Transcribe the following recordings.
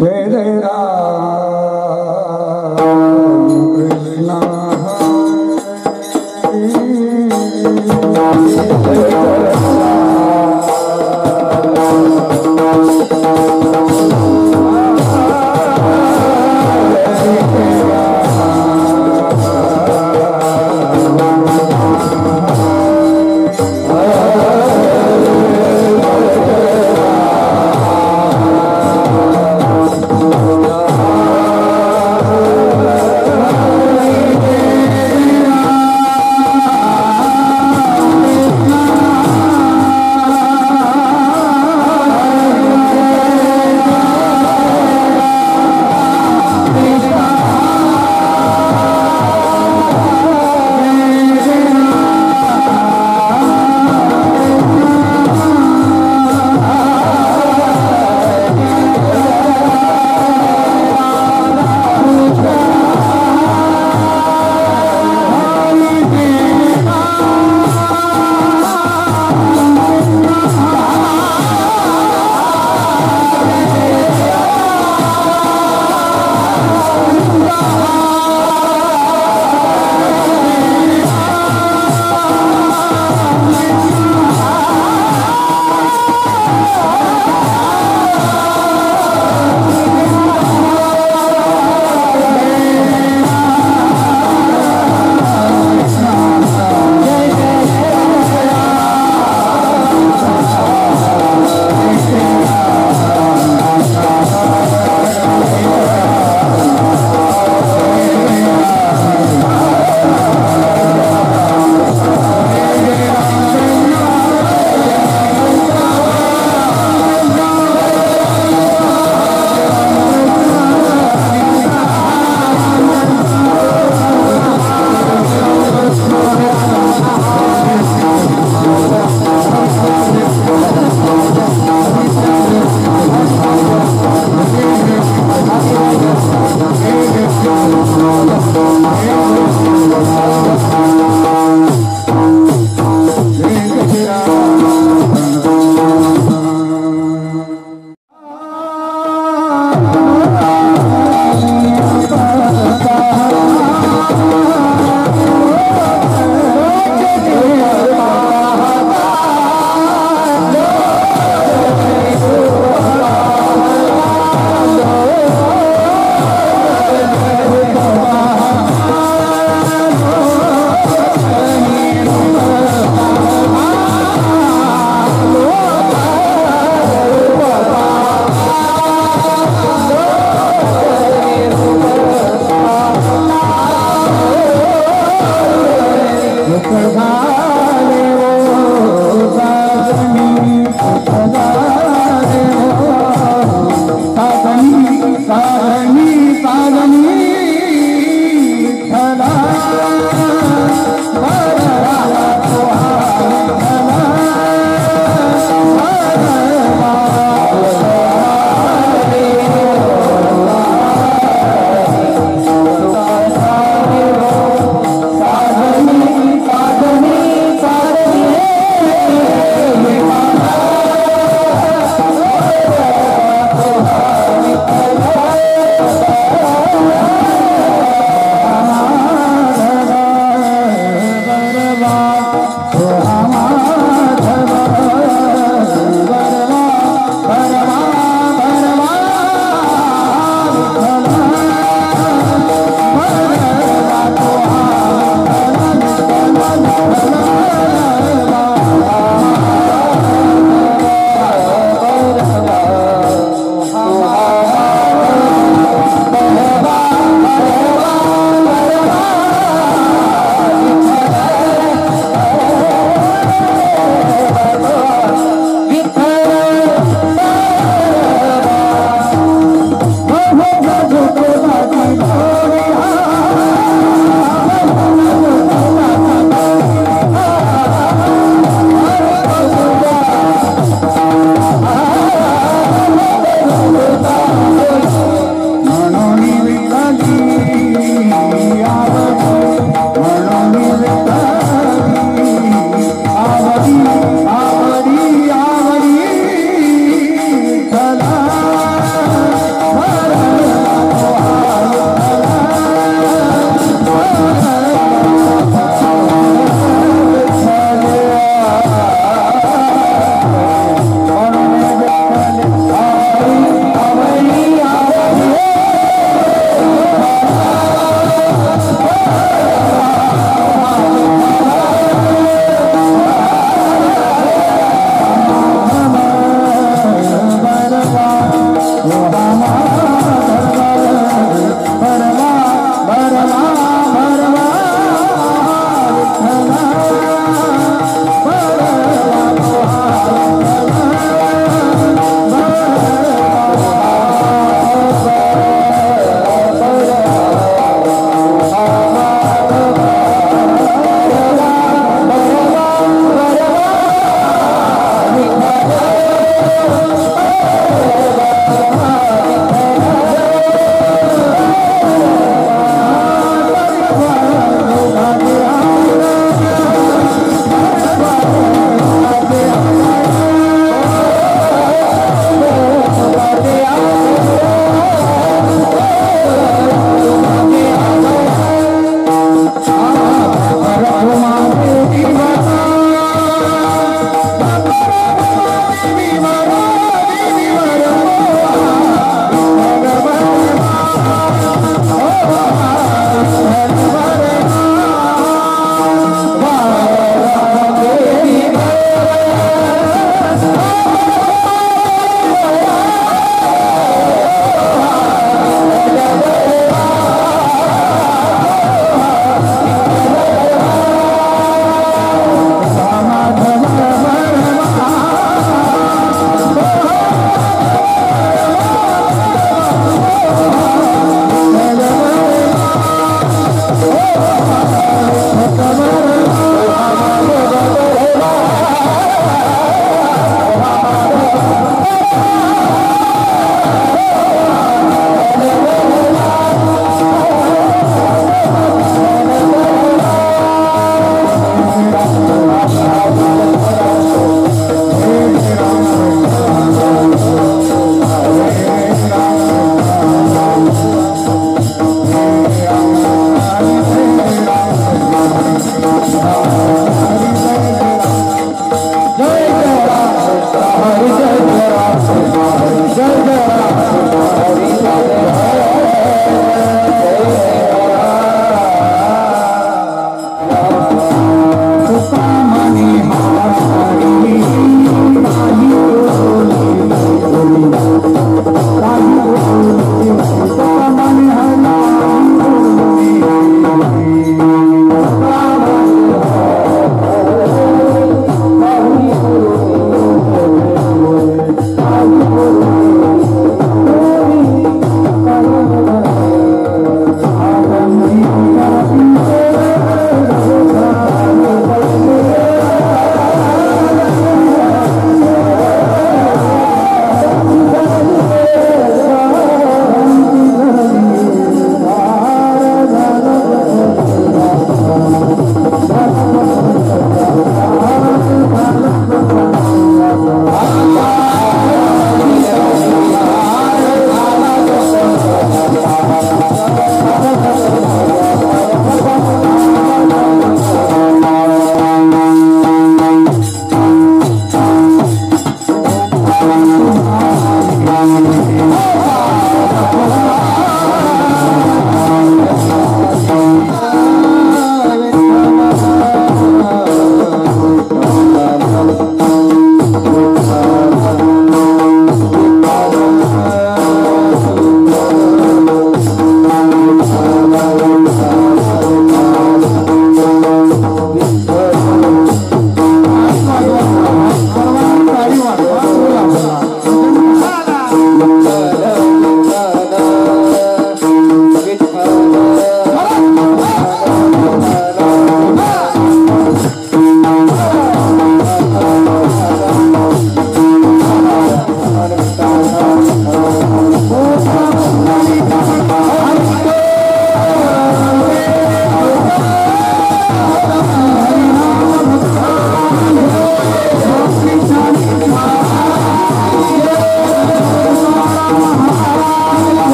जय जय राम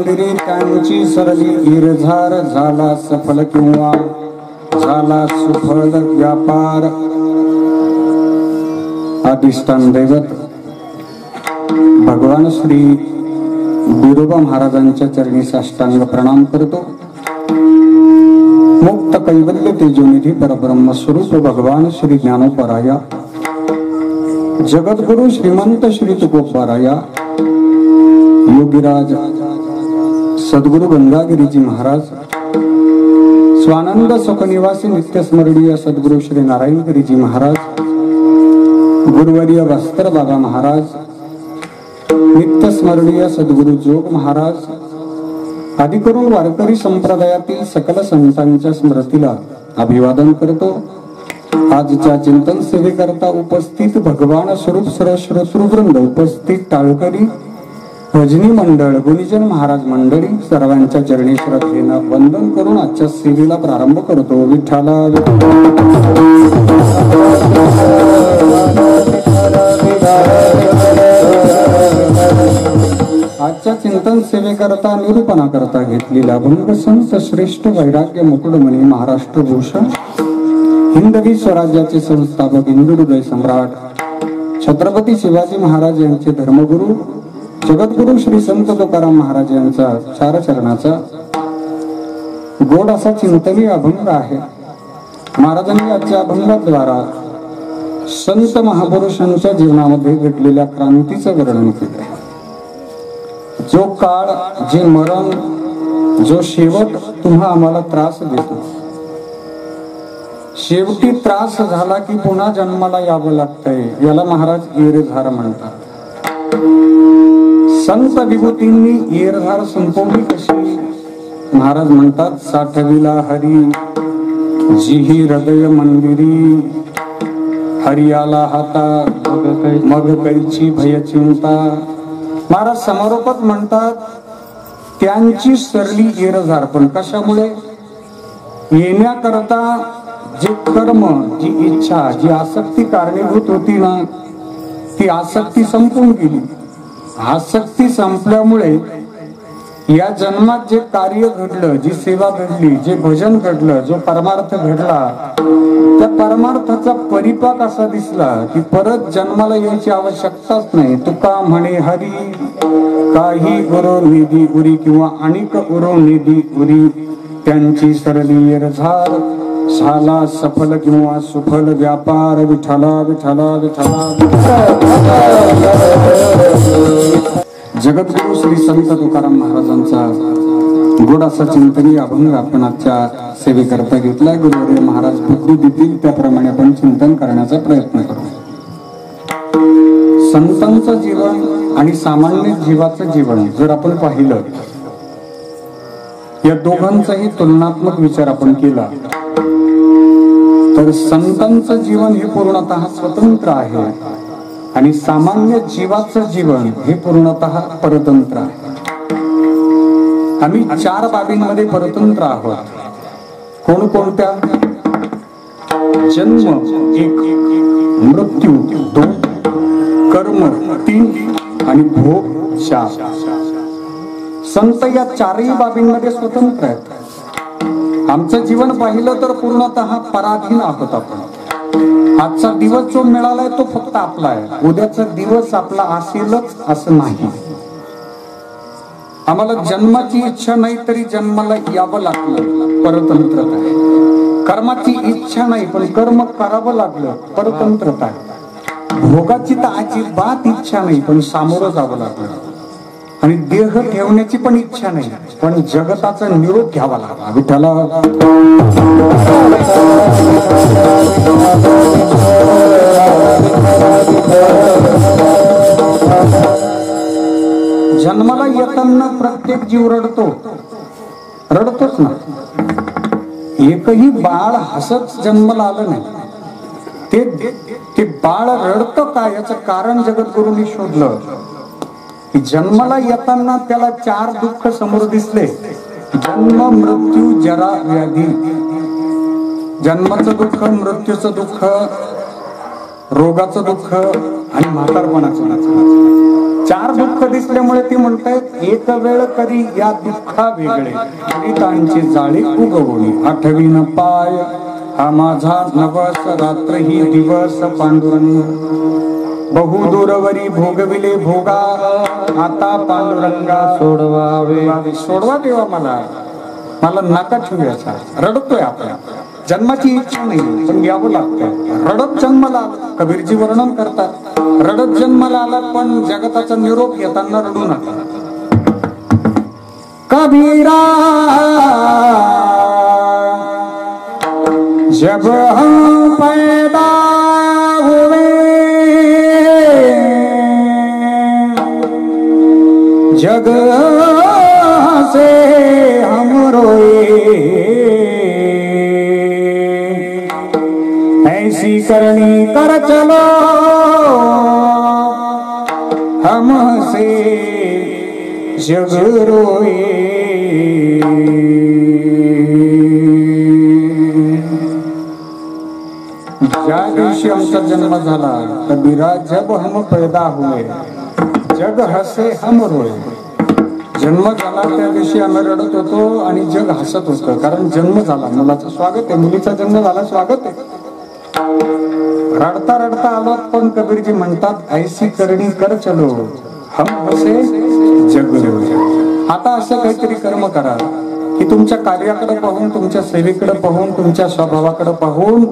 मंदिरी त्यांची सरली गिरझार, झाला सफल किंवा झाला सुफल व्यापार। अधिष्ठान दैवत भगवान श्री बिरोबा महाराजांच्या चरणी साष्टांग प्रणाम करतो। मुक्त कैवल्य तेजोनिधी परब्रह्म स्वरूप भगवान श्री ज्ञानोपराया, जगद्गुरु श्रीमंत श्री तुकोबाराया, योगीराज सद्गुरु गंगागिरीजी महाराज, स्वानंद सुखनिवासी नित्य स्मरणीय सद्गुरु श्री नारायणगिरीजी महाराज, गुरुवर्य वस्त्र बाबा महाराज, नित्य स्मरणीय सद्गुरु जोग महाराज आदी करून वारकरी संप्रदायातील सकल संतांच्या स्मृतीला अभिवादन करतो। आजच्या चिंतन सेवेकरता उपस्थित भगवान स्वरूप सर्व श्रोतृवृंद, उपस्थित टाळकरी, भजनी मंडळ, गुणीजन महाराज मंडळी सर्वांच्या चरणी श्रद्धेनं वंदन करून आजच्या सेवेला प्रारंभ करतो। विठ्ठला आजच्या चिंतन सेवेकरता निरूपणा करता घेतलेला अभंग संत श्रेष्ठ वैराग्य मुकुटमणी महाराष्ट्र भूषण हिंदवी स्वराज्याचे संस्थापक हिंदुहृदय सम्राट छत्रपती शिवाजी महाराज यांचे धर्मगुरु जगद्गुरु श्री संत तुकाराम महाराज यांचा चार चरणाचा गोड असा चिंतनीय अभंग आहे। महाराजांनी आजच्या अभंगाद्वारा संत महापुरुषांच्या जीवनामध्ये घडलेल्या क्रांतीचं वर्णन केलं। जो काळ, जे मरण, जो शेवट तुम्हा आम्हाला त्रास देतो, शेवटी त्रास झाला की पुन्हा जन्माला यावं लागतंय, याला महाराज येरझार म्हणतात। संत विभूतींनी येरझार संपवली कशी? महाराज म्हणतात, साठविला हरी जिही हृदय मंदिरी, हरियाला हाता मग कैची भय चिंता। महाराज समारोपात म्हणतात, त्यांची सरली येरझार, पण कशामुळे? येण्याकरता जे कर्म, जी इच्छा, जी आसक्ती कारणीभूत होती ना, ती आसक्ती संपून गेली। आसक्ती संपल्यामुळे या जन्मात जे कार्य घडलं, जी सेवा घडली, जे भजन घडलं, जो परमार्थ घडला, त्या परमार्थाचा परिपाक असा दिसला की परत जन्माला यायची आवश्यकताच नाही। तुका म्हणे हरी काही गुरु निधी उरी, किंवा अनेक गुरु निधी उरी, त्यांची सरली येरझार, झाला सफल किंवा सुफल व्यापार। विठ्ठला विठ्ठला विठ्ठला। जगद्गुरु श्री संत तुकाराम महाराजांचा गोड असा चिंतनीय अभंग आपण आजच्या सेवेकरता घेतलाय। गुरुवर्य महाराज बुद्धी देतील त्याप्रमाणे आपण चिंतन करण्याचा प्रयत्न करू। संतांचं जीवन आणि सामान्य जीवाचं जीवन जर आपण पाहिलं, या दोघांचाही तुलनात्मक विचार आपण केला तर संतांचं जीवन हे पूर्णतः स्वतंत्र आहे आणि सामान्य जीवाचं जीवन हे पूर्णतः परतंत्र आहे। आम्ही चार बाबींमध्ये परतंत्र आहोत। कोणकोणत्या? जन्म 1, मृत्यू 2, कर्म 3 आणि भोग 4। संत या चारही बाबींमध्ये स्वतंत्र आहेत। आमचं जीवन पाहिलं तर पूर्णतः पराधीन आहोत आपण। आजचा दिवस जो मिळालाय तो फक्त आपला आहे, उद्याचा दिवस आपला असेलच असं नाही। आम्हाला जन्माची इच्छा नाही तरी जन्माला यावं लागलं, परतंत्रता आहे। कर्माची इच्छा नाही पण कर्म करावं लागलं, परतंत्रता आहे। भोगाची तर अजिबात इच्छा नाही पण सामोरं जावं लागलं, आणि देह ठेवण्याची पण इच्छा नाही पण जगताचा निरोप घ्यावा लागला। विठ्ठला जन्माला येताना प्रत्येक जीव रडतोच ना। एकही बाळ हसत जन्माला आलं नाही। ते बाळ रडतं का याचं कारण जगद्गुरूंनी शोधलं की जन्माला येताना त्याला 4 दुःख समोर दिसले, जन्म मृत्यू जरा व्याधी। जन्माचं दुःख, मृत्यूचं दुःख, रोगाचं दुःख आणि म्हातारपणाचं दुःख। चार दुःख दिसल्यामुळे ती म्हणतायत एक वेळ करी या दुःखा वेगळे पीडितांची जाळी उगवली आठवीन पाय हा माझा नवस रात्र ही दिवस पांडुरंग बहु दूरवरी भोगविले भोगा आता पांडुरंगा सोडवावे सोडवा देवा मला नका ठेवायचा रडतोय आपण जन्माची इच्छा नाही पण घ्यावं लागतं रडत जन्माला कबीरजी वर्णन करतात रडत जन्माला आला पण जगताचा निरोप येताना रडू नका कबीरा जब हम पैदा हुए जग से हम रोए ऐसी करनी कर चलो हमसे जग रोए ज्या दिवशी आमचा जन्म झाला कबीरा जब हम पैदा हुए जग हसे हम रोए जन्म झाला त्या दिवशी आम्ही रडत होतो आणि जग हसत होतं कारण जन्म झाला मुलाचं स्वागत आहे मुलीचा जन्म झाला स्वागत आहे रडता रडता आलो पण कबीरजी म्हणतात ऐसी करणी कर चलो हम हसे जग रोए आता असं काहीतरी कर्म करा की तुमच्या कार्याकडे पाहून तुमच्या सेवेकडे पाहून तुमच्या स्वभावाकडे पाहून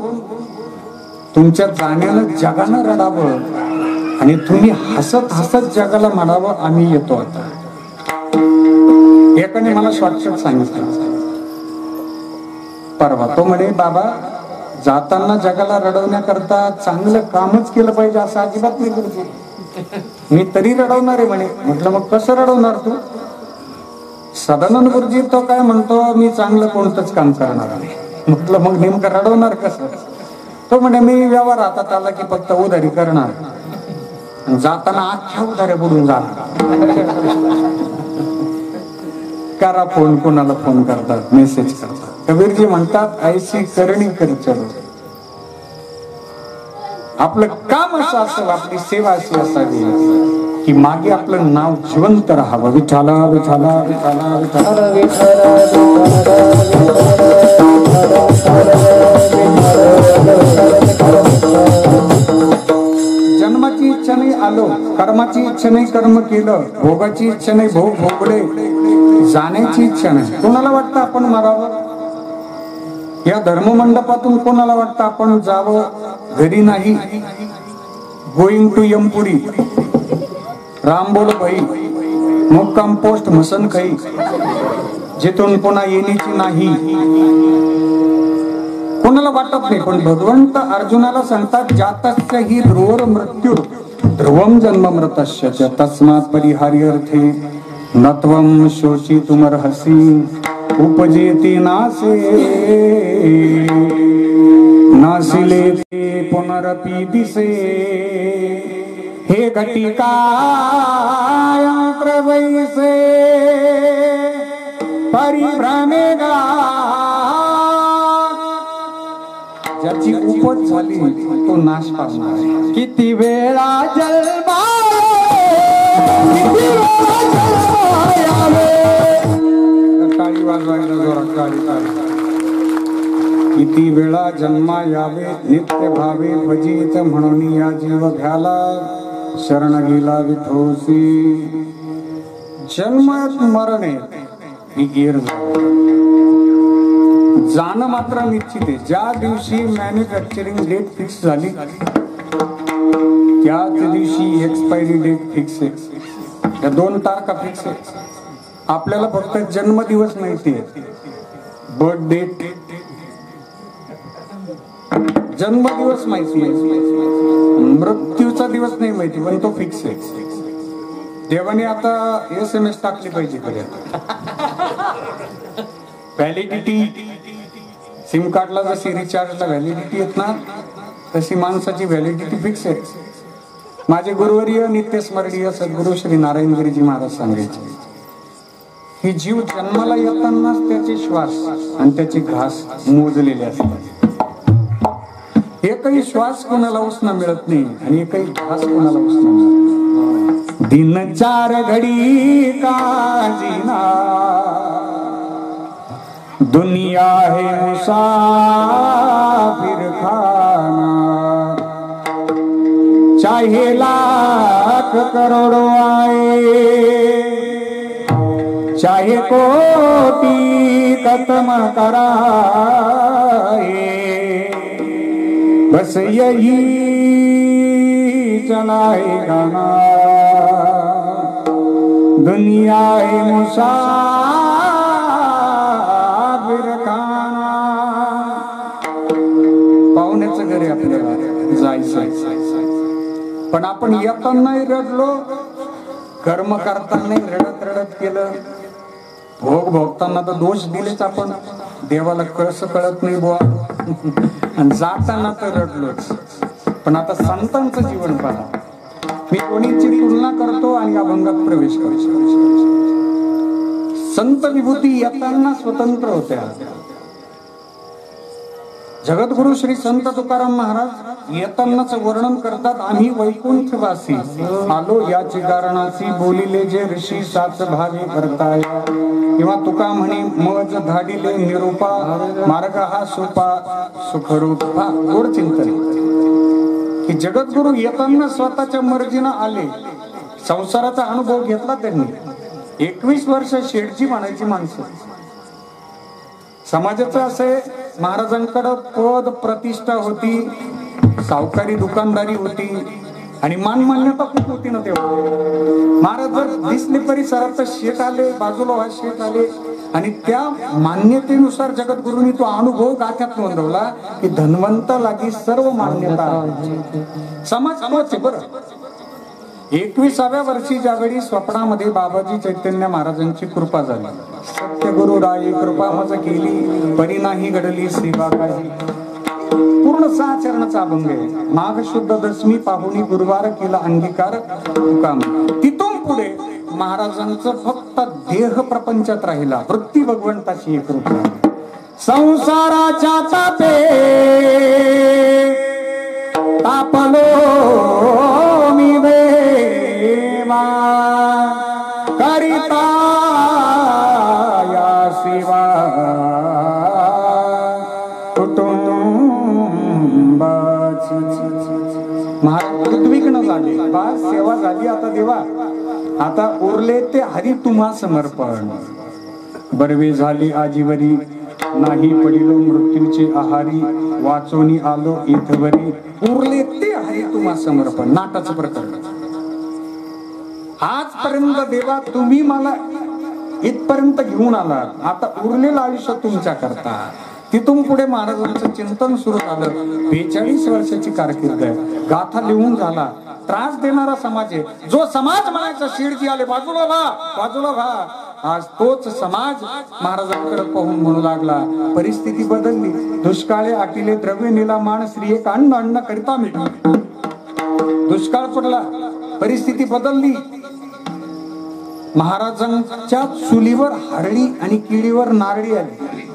तुमच्या जाण्यानं जगानं रडावं आणि तुम्ही हसत हसत जगाला म्हणावं आम्ही येतो आता एकाने मला शॉर्टकट सांगितलं परवा तो म्हणे बाबा जाताना जगाला रडवण्याकरता चांगलं कामच केलं पाहिजे असं अजिबात नाही गुरुजी मी तरी रडवणार आहे म्हणे म्हटलं मग कसं रडवणार तू सदानंद गुरुजी तो काय म्हणतो मी चांगलं कोणतंच काम करणार नाही म्हटलं मग नेमकं रडवणार कसं तो म्हणे मी व्यवहार हातात आला की फक्त उधारी करणार जाताना अख्ख्या उधाऱ्या बुडून जाणार करा फोन कोणाला फोन करतात मेसेज करतात कबीरजी म्हणतात ऐशी करणी कर चलो आपलं काम असं असेल आपली सेवा अशी असावी की मागे आपलं नाव जिवंत राहावं विठाला विठाला विठाला विठाला जन्माची इच्छा नाही आलो कर्माची इच्छा नाही कर्म केलं भोगाची इच्छा नाही भोग भोगले जाण्याची इच्छा नाही कोणाला वाटतं आपण मरावं या धर्ममंडपातून कोणाला वाटतं आपण जावं घरी नाही गोइंग टू यमपुरी रामबोल भाई मुक्काम पोस्ट मसन खाई जिथून पुन्हा येण्याची नाही कोणाला वाटत नाही पण भगवंत अर्जुनाला सांगतात जातस्य हि ध्रुवर मृत्यू ध्रुवम जन्म मृतस्य तस्मात् परिहार्यर्थे नत्वम शोचितुमर्हसि उपजेति नासे नासिलेते पुनरपि दिसे हे घटिका प्रवैसे परिभ्रमेगा ज्याची उपज झाली तो नाश पावणार किती वेळा जन्मा टाळी वाजवायला जोरात टाळी किती वेळा जन्मा यावे नित्य भावे भजित म्हणून या जीव घ्याला शरण गेला विठोसी जन्म मरणे ही गिर जाणं मात्र निश्चित आहे ज्या दिवशी मॅन्युफॅक्चरिंग डेट फिक्स झाली त्याच दिवशी एक्सपायरी डेट फिक्स आहे या दोन तारखा फिक्स आहे आपल्याला फक्त जन्मदिवस माहिती आहे बर्थ डेट जन्मदिवस माहिती आहे मृत्यूचा दिवस नाही माहिती पण तो फिक्स आहे देवाने आता SMS टाकली पाहिजे व्हॅलिडिटी सिम कार्डला जशी रिचार्जला व्हॅलिडिटी येत ना तशी माणसाची व्हॅलिडिटी फिक्स आहे माझे गुरुवर्य नित्यस्मरणीय सद्गुरु श्री नारायणगिरीजी महाराज सांगायचे ही जीव जन्माला येतानाच त्याचे श्वास आणि त्याची घास मोजलेले असतात एकही श्वास कोणाला उसणं मिळत नाही आणि एकही घास कोणाला उसणं मिळत नाही दिन चार घड़ी का जीना, दुनिया है मुसाफिर खाना। चाहे लाख करोड़ों आए, चाहे कोटि खत्म कराए, बस यही चलाएगा ना, दुनिया है मुसाफिर खाना। पाहुण्याचं घरी आपल्याला जायचं, पण आपण येतानाही रडलो, कर्म करतानाही रडत रडत केलं, भोग भोगताना तर दोष दिलेच आपण, देवाला कसं कळत नाही बुवा, आणि जाताना तर रडलोच. पण आता संतांचं जीवन पहा, मी कोणीची तुलना करतो आणि अभंगात प्रवेश करतो. संत विभूती येताना स्वतंत्र होत्या. जगद्गुरु श्री संत तुकाराम महाराज येतानाच वर्णन करतात, आम्ही वैकुंठवासी आलो याची कारणासी, बोलिले जे ऋषी साच भावी करताय. किंवा तुका म्हणे मज धाडिले निरूपा, मार्ग हा सोपा सुखरूपा. गोड चिंतन की जगद्गुरु येताना स्वतःच्या मर्जीनं आले, संसाराचा अनुभव घेतला त्यांनी. 21 वर्ष शेठजी म्हणायची माणसं. समाजाचं असे, महाराजांकडे पद प्रतिष्ठा होती, सावकारी दुकानदारी होती आणि मानमान्यता खूप होती ना तेव्हा. महाराज जर दिसले परिसरात तर शेठ आले, बाजूला व्हा शेठ आले, आणि त्या मान्यतेनुसार जगद्गुरूंनी तो अनुभव गाथ्यात नोंदवला की धन्वंता लागी सर्व मान्यता. समाज तोच आहे बरं. 21व्या वर्षी ज्यावेळी स्वप्नामध्ये बाबाजी चैतन्य महाराजांची कृपा झाली, सत्यगुरु राई कृपा मज केली, परी नाही घडली सेवा काही. पूर्ण 6 चरणाचा अभंग आहे. माघ शुद्ध दशमी पाहुणी गुरुवार केला अंगीकार तुकाम. तिथून पुढे महाराजांचं फक्त देह प्रपंचात राहिला, वृत्ती भगवंताची एक रूप. संसाराच्या तापे तापलो मी देवा, करिता या सेवा कुटुंबाची. महाराज उद्विग्न झाले, बस सेवा झाली आता देवा, आता उरले ते हरी तुम्हा समर्पण. बरवे झाली आजीवरी, नाही पडिलो मृत्यूचे आहारी, वाचोनी आलो इथवरी, उरले ते हरी तुम्हा समर्पण. नाटाचं प्रकरण. आजपर्यंत देवा तुम्ही मला इथपर्यंत घेऊन आला, आता उरलेलं आयुष्य तुमच्या करता. तिथून पुढे महाराजांचं चिंतन सुरू झालं. 42 वर्षाची कारकीर्द आहे. गाथा लिहून झाला. त्रास देणारा समाज आहे. जो समाज म्हणायचा शेठजी आले बाजूला व्हा बाजूला व्हा, आज तोच समाज महाराजांकडे पाहून म्हणू लागला. परिस्थिती बदलली. दुष्काळे आटिले द्रव्य निला मान, श्री एक अन्न अन्न करिता मिळू. दुष्काळ पडला, परिस्थिती बदलली. महाराजांच्या चुलीवर हरळी आणि किडीवर नारळी आली.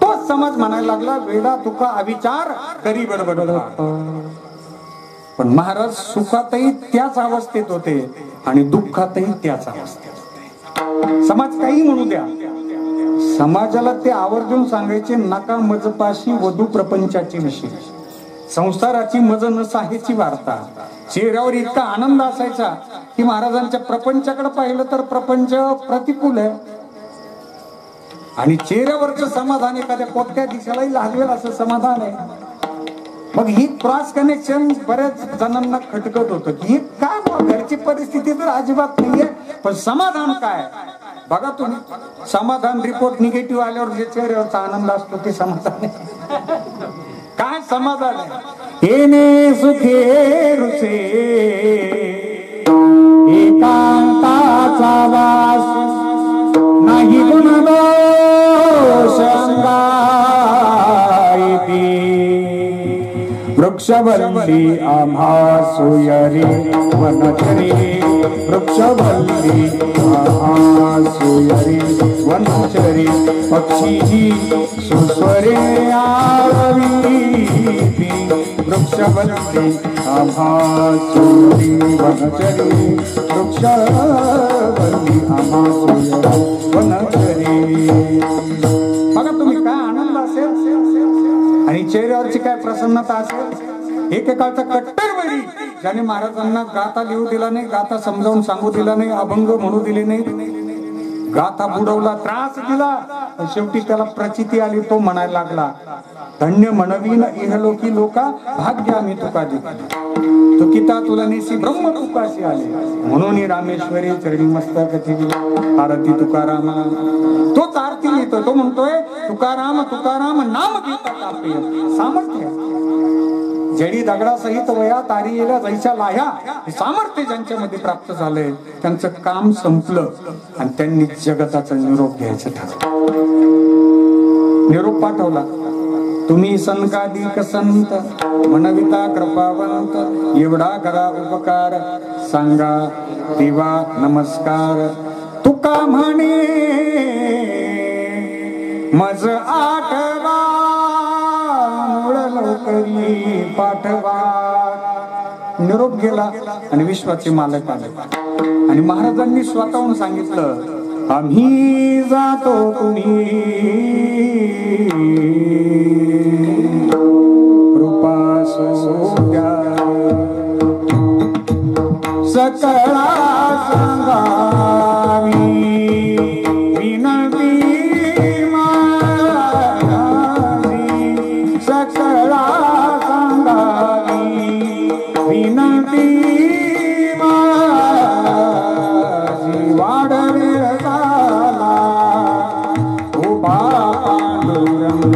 तोच समाज म्हणायला लागला, वेडा तुका अविचार करी बडबड. पण महाराज सुखातही त्याच अवस्थेत होते आणि दुःखातही त्याच अवस्थेत होते. समाज काही म्हणू द्या, समाजाला ते आवर्जून सांगायचे, नका मजपाशी वधू प्रपंचाची विषय, संसाराची मज नसाहेची वार्ता. चेहऱ्यावर इतका आनंद असायचा की महाराजांच्या प्रपंचाकडे पाहिलं तर प्रपंच प्रतिकूल आहे, आणि चेहऱ्यावरचं समाधान एखाद्या कोट्या दिशेलाही लागेल असं समाधान आहे. मग ही क्रॉस कनेक्शन बऱ्याच जणांना खटकत होतं की काय, घरची परिस्थिती तर अजिबात नाहीये, पण समाधान काय. बघा तुम्ही, समाधान रिपोर्ट निगेटिव्ह आल्यावर जे चेहऱ्यावरचा आनंद असतो ते समाधान आहे. काय समाधान आहे. येणे सुखे रुचे एकांताचा वास, नाही गुण दोष अंगाई. वृक्षवल्ली आम्हा सोयरे वनचरे, वृक्षवल्ली आम्हा सोयरे वनचरे, पक्षी सुस्वरे आरवी. वृक्षवल्ली आभासुरी वनचरी वृक्षवल्ली आभासुरी वनचरी. बघा तुम्ही काय आनंद असेल आणि चेहऱ्यावरची काय प्रसन्नता असेल. एकेकाळचा कट्टर वैरी ज्याने महाराजांना गाता लिहू दिला नाही, गाता समजावून सांगू दिला नाही, अभंग म्हणू दिले नाही, गाथा बुडवला, त्रास दिला, शेवटी त्याला प्रचिती आली. तो म्हणायला लागला धन्य म्हणवीन इहलोकी लोका भाग्य आम्ही तुका दे तुकिता तुला नेसी ब्रह्म तुकाशी आले. म्हणून रामेश्वरी चरणी मस्तक ठेवली आरती तुकारामा. तोच आरती लिहितोय. तो म्हणतोय तुकाराम तुकाराम नाम घेता तापे सामर्थ्य. जडी दगडासहित वया तारी येल्या जैच्या लाह्या सामर्थ्य ज्यांच्यामध्ये प्राप्त झालंय त्यांचं काम संपलं आणि त्यांनी जगताचा निरोप घ्यायचं ठरवलं. निरोप पाठवला. तुम्ही संकादिक संत म्हणविता कृपावंत एवढा करा उपकार सांगा देवा नमस्कार. तुका म्हणे मज आठवा लवकरी पाठवा. निरोप गेला आणि विश्वाचे मालक आले आणि महाराजांनी स्वतःहून सांगितलं आम्ही जातो तुम्ही कृपा सोद्या सकळा सांगावी विनंती माझी सकळा सांगावी विनंती माझी वाढवे झाला उभा पांडुरंग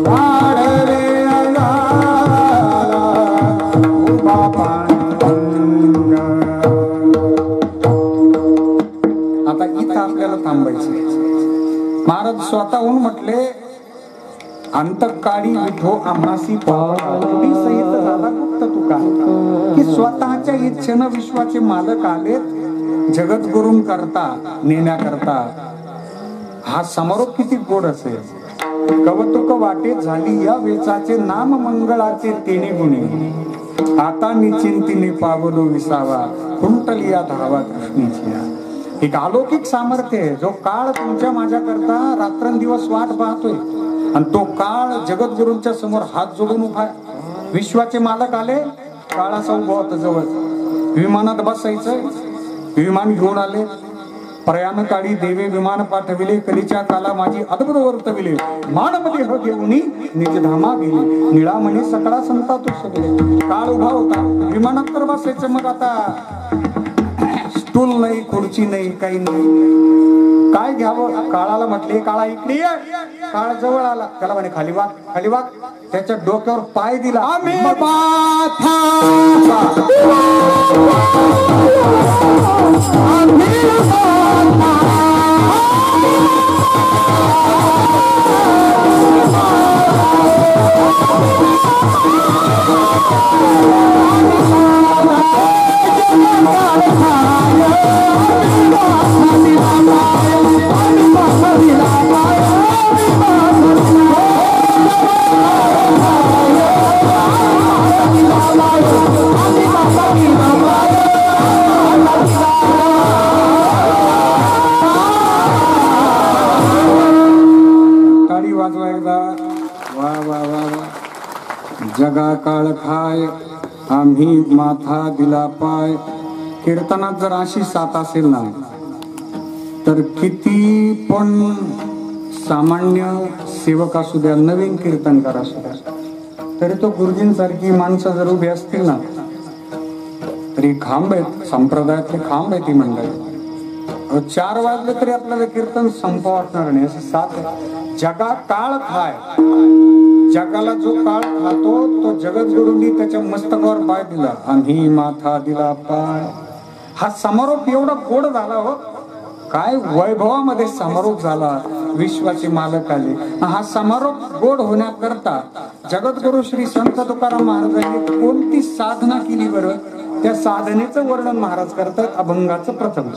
वाढवे झाला उभा पांडुरंग. आता इथं आपल्याला थांबायचं. महाराज स्वतःहून म्हटले अंतकाळी विठो आम्हासी पावडी सहित झाला गुप्त तुका. की स्वतःच्या इच्छेनं विश्वाचे मालक आलेत जगद्गुरूं करता नेण्याकरता. हा समारोप किती गोड असेल. कवतुक वाटे झाली या वेचाचे नाम मंगळाचे तेने गुणे आता निचिंतीने पावलो विसावा कुंटली या धावा कृष्णीची. एक अलौकिक सामर्थ्य आहे जो काळ तुमच्या माझ्या करता रात्रंदिवस वाट पाहतोय आणि तो काळ जगद्गुरूंच्या समोर हात जोडून उभा. विश्वाचे मालक आले काळाचा उभा होता जवळ. विमानात बसायचं. विमान घेऊन आले. प्रयाणकाळी देवे विमान पाठविले कलीच्या काला माझी अद्भुत वर्तविले मानमध्ये ह घेऊनी निजधामा गेले निळामणी सकळा संता तो सगळे. काळ उभा होता. विमानात तर बसायचं. मग आता स्टूल नाही खुर्ची नाही काही नाही. काय घ्यावं. काळाला म्हटले काळा इकडे ये. काळ जवळ आला. त्याला म्हणे खाली वाग खाली वाग. त्याच्या डोक्यावर पाय दिला. टाळी वाजवा एकदा. वा वा वा वा. जगा काळ खाय आम्ही माथा दिला पाय. कीर्तनात जर अशी साथ असेल ना तर किती पण सामान्य सेवक असू द्या नवीन कीर्तनकार असू द्या तरी तो गुरुजींसारखी माणसं जर उभी असतील ना तरी खांब आहेत. संप्रदायातले खांब आहे ती मंडळी. 4 वाजले तरी आपल्याला कीर्तन संप वाटणार नाही अशी साथ आहे. जगा काळ खाय. जगाला जो काळ खातो तो जगद्गुरूंनी त्याच्या मस्तकावर पाय दिला. आम्ही माथा दिला पाय. हा समारोप एवढा गोड झाला हो. काय वैभवामध्ये समारोप झाला. विश्वाचे मालक आले. हा समारोप गोड होण्याकरता जगद्गुरु श्री संत तुकाराम महाराजांनी कोणती साधना केली बरं. त्या साधनेचं वर्णन महाराज करतात अभंगाचं प्रथम.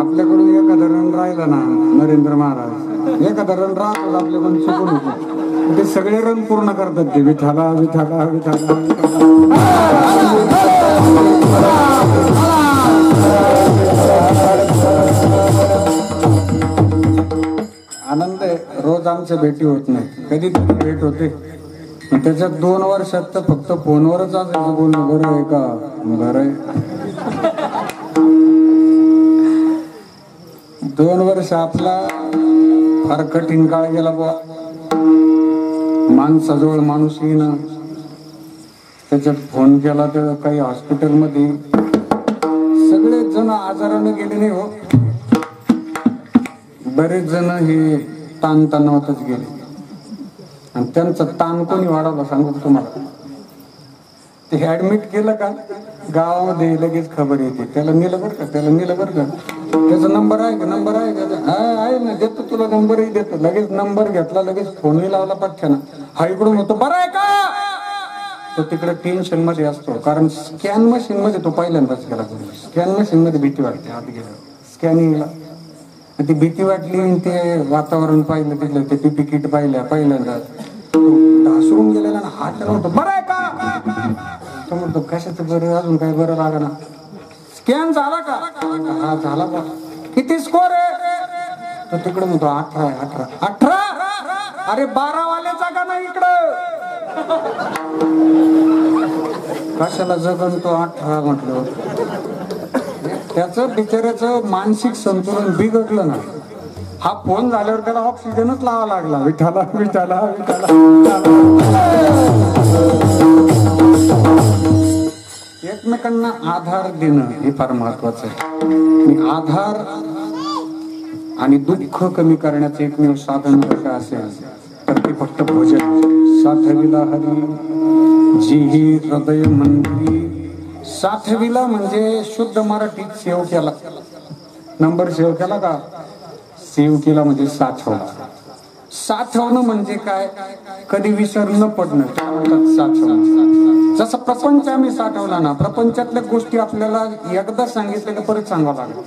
आपल्याकडून एखादा रन राहिला ना नरेंद्र महाराज, एखादा रन राहतो आपल्याकडून चुकून होतो, ते सगळे रन पूर्ण करतात ते विठाला विठाला विठाला. आनंद आहे, रोज आमच्या भेटी होत नाही, कधी भेट होते. त्याच्यात 2 वर्षात तर फक्त फोनवरच असायचं बोलणं. बरं आहे का? बरं आहे. 2 वर्ष आपला फार कठीण काळ गेला बुवा. माणसाजवळ माणूस येणं, त्याच्यात फोन केला तर काही हॉस्पिटलमध्ये सगळेच जण आजाराने गेले नाही हो. बरेच जण हे ताणतणावातच गेले आणि त्यांचा ताण कोणी वाढवला सांगू तुम्हाला. ते ऍडमिट केलं का गावामध्ये लगेच खबर येते, त्याला नेलं बरं का, त्याला नेलं बरं का, त्याचा नंबर आहे का, नंबर आहे का, आहे ना, देतो तुला नंबरही देतो. लगेच नंबर घेतला, लगेच फोनही लावला पठ्ठ्यानं. हा इकडून होतो बरं आहे का, तो तिकडे टेन्शन मध्ये असतो. कारण स्कॅन मशीन मध्ये तो पहिल्यांदाच गेला. स्कॅन मशीन मध्ये भीती वाटते आत गेला स्कॅनिंगला. ती भीती वाटली, ते वातावरण पाहिलं, तिथलं ते तिकीट पाहिलं पहिल्यांदा, ढासळून गेलेला ना, हात नव्हतं बरं आहे का, तो म्हणतो कशाचं बरं, अजून काय बरं लागा ना. स्कॅन झाला का, हा झाला बा. किती स्कोर आहे, तो तिकडे म्हणतो 18 आहे. 18 अरे 12 वाल्याचा का नाही इकडं, कशाला जगन तो 18 म्हटलं. त्याचं बिचाऱ्याचं मानसिक संतुलन बिघडलं ना. हा फोन झाल्यावर त्याला ऑक्सिजनच लावा लागला. विठाला विठाला विठाला. एकमेकांना आधार देणं हे फार महत्वाचं आहे. आधार आणि दुःख कमी करण्याचं एकमेव साधन जर असेल तर ते फक्त भोजन. साठविला हरी जी हृदय मंदिरी. साठविला म्हणजे शुद्ध मराठीत सेव केला. नंबर सेव केला का, सेव केला म्हणजे साठवला. साठवणं म्हणजे काय, कधी विसर न पडणं, साठवणं. जसं प्रपंच आम्ही साठवला ना, प्रपंचातल्या गोष्टी आपल्याला एकदा सांगितलं की परत सांगावं लागतं.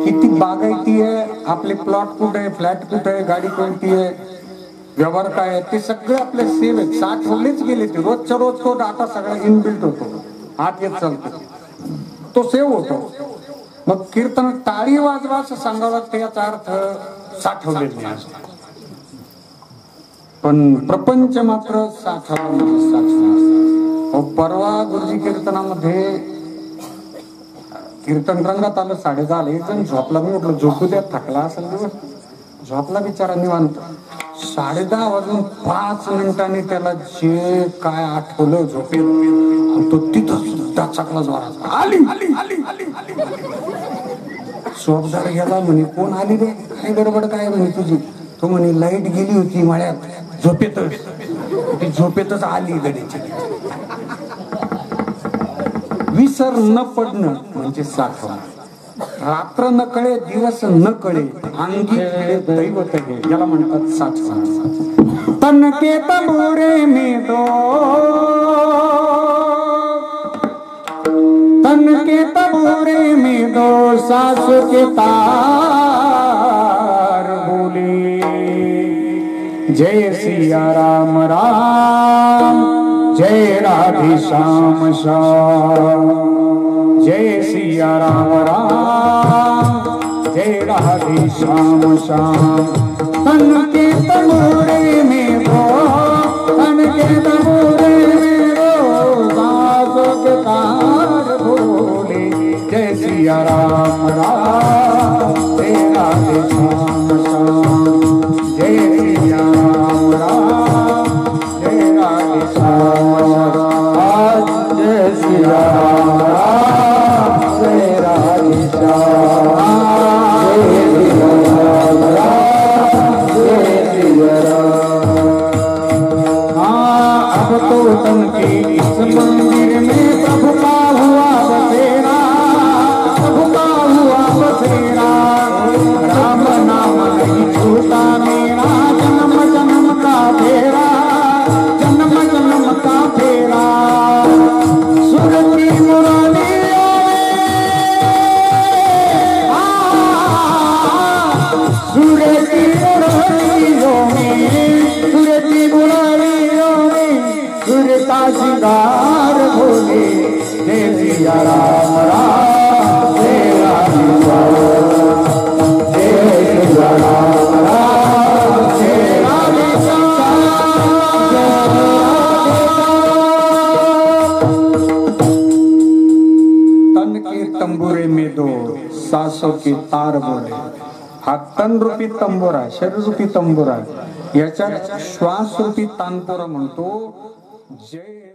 किती बागायती आहे, आपले प्लॉट कुठे आहे, फ्लॅट कुठे आहे, गाडी कोणती आहे, व्यवहार काय आहे, ते सगळे आपले सेव आहेत, साठवलेच गेले. ते रोजच्या रोज तो डाटा सगळा इनबिल्ट होतो, आत येत चालतो, तो सेव्ह होतो. मग कीर्तन टाळी वाजवा असं सांगावं लागतं, याचा अर्थ साठवलेलं नाही. पण प्रपंच मात्र साठवलं. परवा गुरुजी कीर्तनामध्ये कीर्तन रंगात आलं, 10:30. एक जण झोपला. मी म्हटलं झोपू द्या, थकला असेल दिवस. झोपला बिचारा निवांत. 10:30 वाजून 5 मिनिटांनी त्याला जे काय आठवलं झोपेत, तो तिथं टाचकला जोरात. आली आली आली आली आली. शोभदार गेला. म्हणे कोण आली रे, काय गडबड काय म्हणे तुझी. तो म्हणे लाईट गेली होती मळ्यात, झोपेतच. ती झोपेतच आली गडीची. विसर न पडणं म्हणजे साठवणं. रात्र न कळे, दिवस न कळे, अंगी खेळे दैवत हे, याला म्हणतात साठवण. तन के तबूरे में दो, तन के तबूरे में दो सासों के तार बोले, जय सिया राम राम, जय राधे श्याम श्याम, जय सिया राम राम, जय राधे श्याम श्याम. तन के तबूरे में दो, तन के तबूरे में दो सासों के तार बोले, जय सिया राम राम, जय राधे श्याम श्याम, जय सिया राम राम, जय राधे श्याम श्याम, जय सिया राम राम, जय राधे श्याम, जय सिया राम राम, जय सिया राम. हाँ, अब तो तन के इस मंदिर में प्रभु का हुआ बसेरा, प्रभु का हुआ बसेरा. राम नाम नहीं छूटा मेरा, जन्म जन्म का फेरा, जन्म जन्म का फेरा. नगार बोले जय सिया राम राम जय राम जय सिया राम राम जय राम तन के तंबूरे में दो सासों के तार बोले। हा तन रूपी तंबोरा, शरीर रूपी तंबोरा, याच्यात श्वास रूपी तानपुरा म्हणतो जय